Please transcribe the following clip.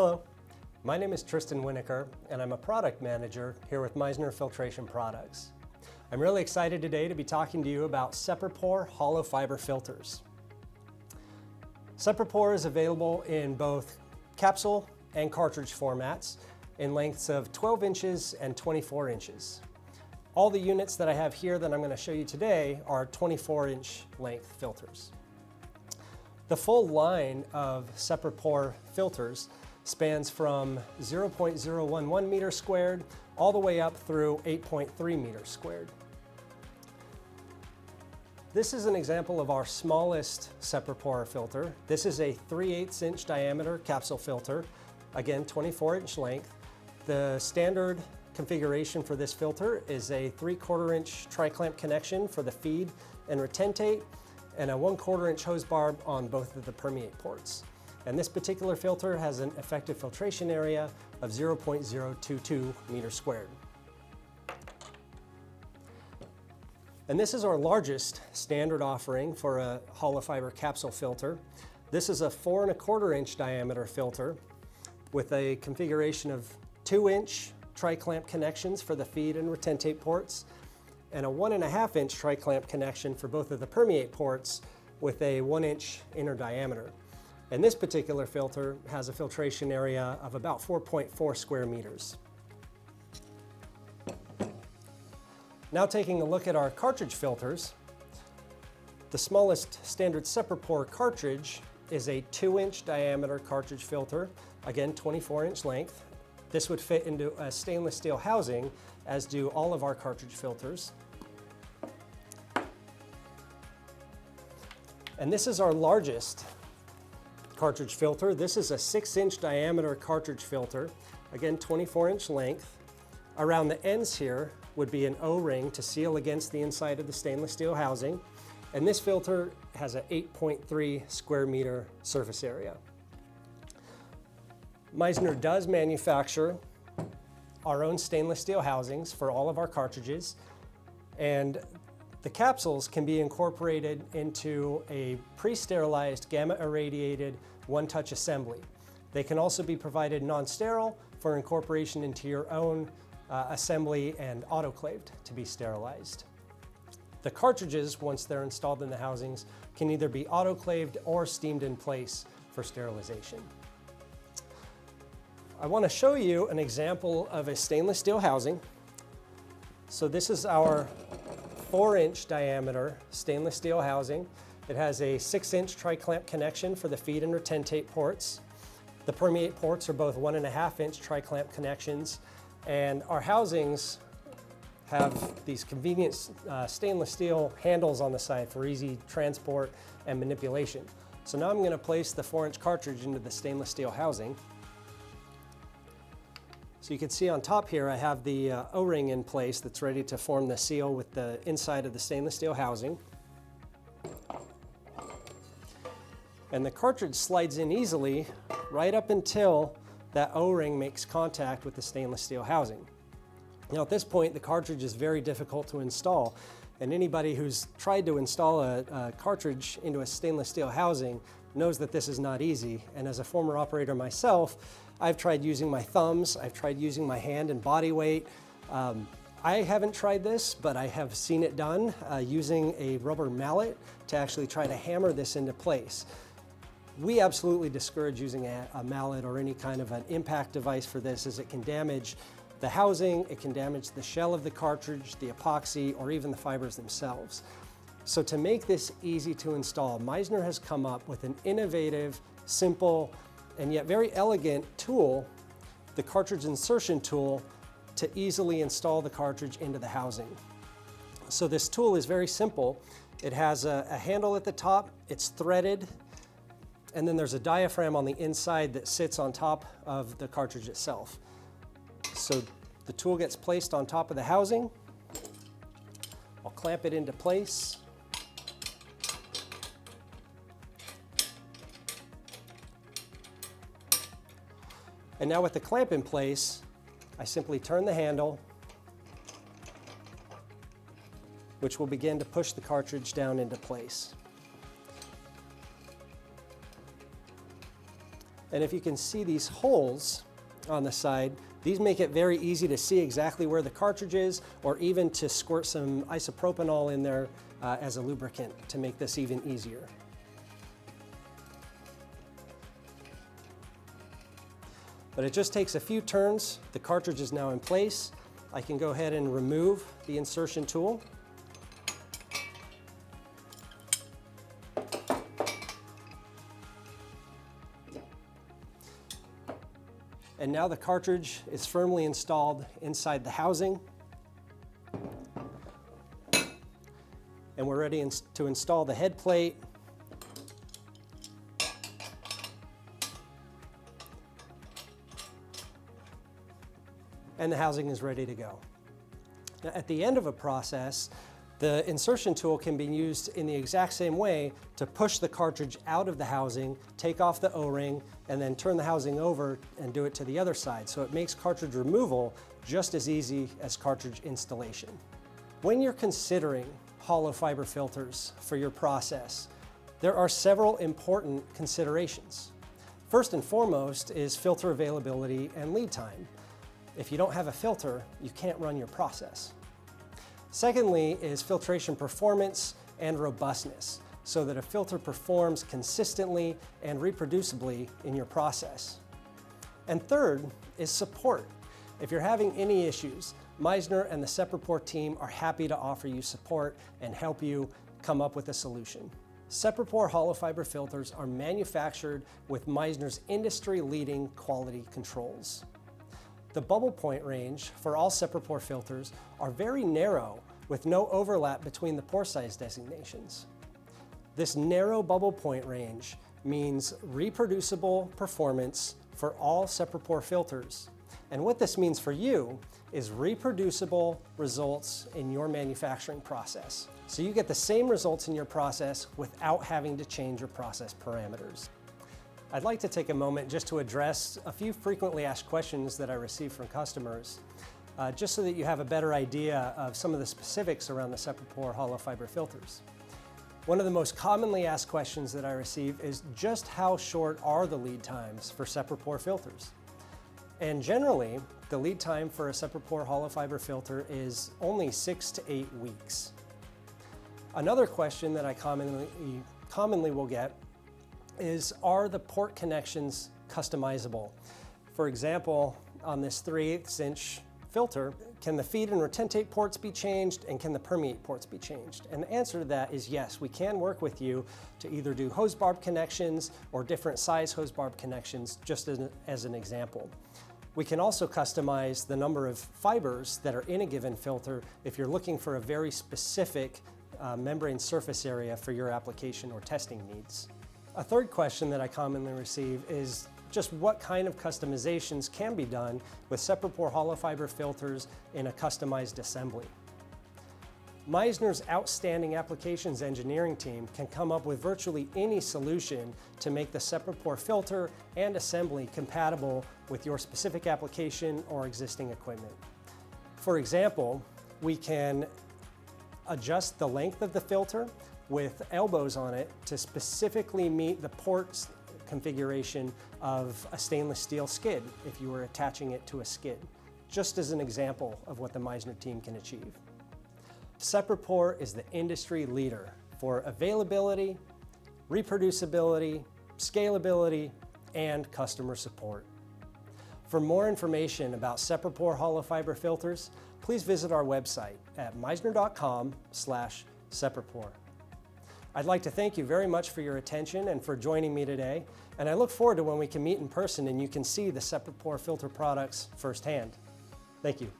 Hello, my name is Tristan Winokur, and I'm a product manager here with Meisner Filtration Products. I'm really excited today to be talking to you about SepraPor hollow fiber filters. SepraPor is available in both capsule and cartridge formats in lengths of 12 inches and 24 inches. All the units that I have here that I'm going to show you today are 24-inch length filters. The full line of SepraPor filters spans from 0.011 meters squared all the way up through 8.3 meters squared. This is an example of our smallest SepraPor filter. This is a 3/8 inch diameter capsule filter, again 24-inch length. The standard configuration for this filter is a 3/4 inch tri-clamp connection for the feed and retentate, and a 1/4 inch hose barb on both of the permeate ports. And this particular filter has an effective filtration area of 0.022 meters squared. And this is our largest standard offering for a hollow fiber capsule filter. This is a 4¼ inch diameter filter with a configuration of 2-inch tri-clamp connections for the feed and retentate ports, and a 1½ inch tri-clamp connection for both of the permeate ports with a 1-inch inner diameter. And this particular filter has a filtration area of about 4.4 square meters. Now taking a look at our cartridge filters, the smallest standard SepraPor cartridge is a 2-inch diameter cartridge filter, again 24-inch length. This would fit into a stainless steel housing, as do all of our cartridge filters. And this is our largest cartridge filter. This is a 6-inch diameter cartridge filter, again 24-inch length. Around the ends here would be an O-ring to seal against the inside of the stainless steel housing, and this filter has an 8.3 square meter surface area. Meisner does manufacture our own stainless steel housings for all of our cartridges, and the capsules can be incorporated into a pre-sterilized gamma-irradiated one-touch assembly. They can also be provided non-sterile for incorporation into your own assembly and autoclaved to be sterilized. The cartridges, once they're installed in the housings, can either be autoclaved or steamed in place for sterilization. I want to show you an example of a stainless steel housing. So this is our 4-inch diameter stainless steel housing. It has a 6-inch tri-clamp connection for the feed and retentate ports. The permeate ports are both 1½ inch tri-clamp connections, and our housings have these convenient stainless steel handles on the side for easy transport and manipulation. So now I'm going to place the 4-inch cartridge into the stainless steel housing. So you can see on top here I have the O-ring in place that's ready to form the seal with the inside of the stainless steel housing. And the cartridge slides in easily right up until that O-ring makes contact with the stainless steel housing. Now at this point the cartridge is very difficult to install, and anybody who's tried to install a cartridge into a stainless steel housing knows that this is not easy. And as a former operator myself, I've tried using my thumbs, I've tried using my hand and body weight. I haven't tried this, but I have seen it done using a rubber mallet to actually try to hammer this into place. We absolutely discourage using a mallet or any kind of an impact device for this, as it can damage the housing, it can damage the shell of the cartridge, the epoxy, or even the fibers themselves. So to make this easy to install, Meisner has come up with an innovative, simple, and yet very elegant tool, the cartridge insertion tool, to easily install the cartridge into the housing. So this tool is very simple. It has a handle at the top, it's threaded, and then there's a diaphragm on the inside that sits on top of the cartridge itself. So the tool gets placed on top of the housing. I'll clamp it into place. And now with the clamp in place, I simply turn the handle, which will begin to push the cartridge down into place. And if you can see these holes on the side, these make it very easy to see exactly where the cartridge is, or even to squirt some isopropanol in there as a lubricant to make this even easier. But it just takes a few turns. The cartridge is now in place. I can go ahead and remove the insertion tool. And now the cartridge is firmly installed inside the housing. And we're ready to install the head plate. And the housing is ready to go. Now, at the end of a process, the insertion tool can be used in the exact same way to push the cartridge out of the housing, take off the O-ring, and then turn the housing over and do it to the other side. So it makes cartridge removal just as easy as cartridge installation. When you're considering hollow fiber filters for your process, there are several important considerations. First and foremost is filter availability and lead time. If you don't have a filter, you can't run your process. Secondly is filtration performance and robustness, so that a filter performs consistently and reproducibly in your process. And third is support. If you're having any issues, Meisner and the SepraPor team are happy to offer you support and help you come up with a solution. SepraPor hollow fiber filters are manufactured with Meisner's industry-leading quality controls. The bubble point range for all SepraPor filters are very narrow, with no overlap between the pore size designations. This narrow bubble point range means reproducible performance for all SepraPor filters. And what this means for you is reproducible results in your manufacturing process. So you get the same results in your process without having to change your process parameters. I'd like to take a moment just to address a few frequently asked questions that I receive from customers, just so that you have a better idea of some of the specifics around the SepraPor hollow fiber filters. One of the most commonly asked questions that I receive is just how short are the lead times for SepraPor filters? And generally, the lead time for a SepraPor hollow fiber filter is only 6 to 8 weeks. Another question that I commonly will get is, are the port connections customizable? For example, on this 3/8 inch filter, can the feed and retentate ports be changed, and can the permeate ports be changed? And the answer to that is yes, we can work with you to either do hose barb connections or different size hose barb connections, just as an example. We can also customize the number of fibers that are in a given filter if you're looking for a very specific membrane surface area for your application or testing needs. A third question that I commonly receive is just what kind of customizations can be done with SepraPor hollow fiber filters in a customized assembly. Meisner's outstanding applications engineering team can come up with virtually any solution to make the SepraPor filter and assembly compatible with your specific application or existing equipment. For example, we can adjust the length of the filter with elbows on it to specifically meet the port configuration of a stainless steel skid if you were attaching it to a skid, just as an example of what the Meisner team can achieve. SepraPor is the industry leader for availability, reproducibility, scalability, and customer support. For more information about SepraPor hollow fiber filters, please visit our website at meisner.com/SepraPor. I'd like to thank you very much for your attention and for joining me today, and I look forward to when we can meet in person and you can see the SepraPor filter products firsthand. Thank you.